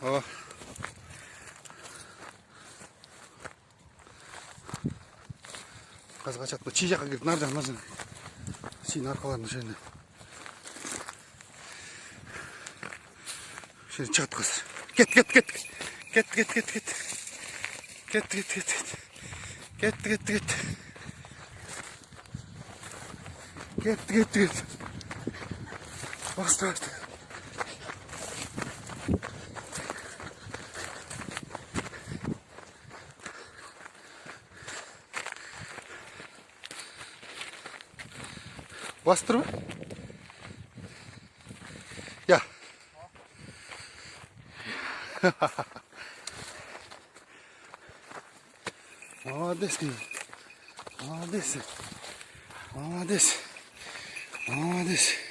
Ооба. Қазір қачат. Чи жаққа кетті, нар жақ. Чидің арқаларының жеріне. Şimdi çat kız. Get. Get. Bastır. Bastır mı? Ya. Молодец, молодец.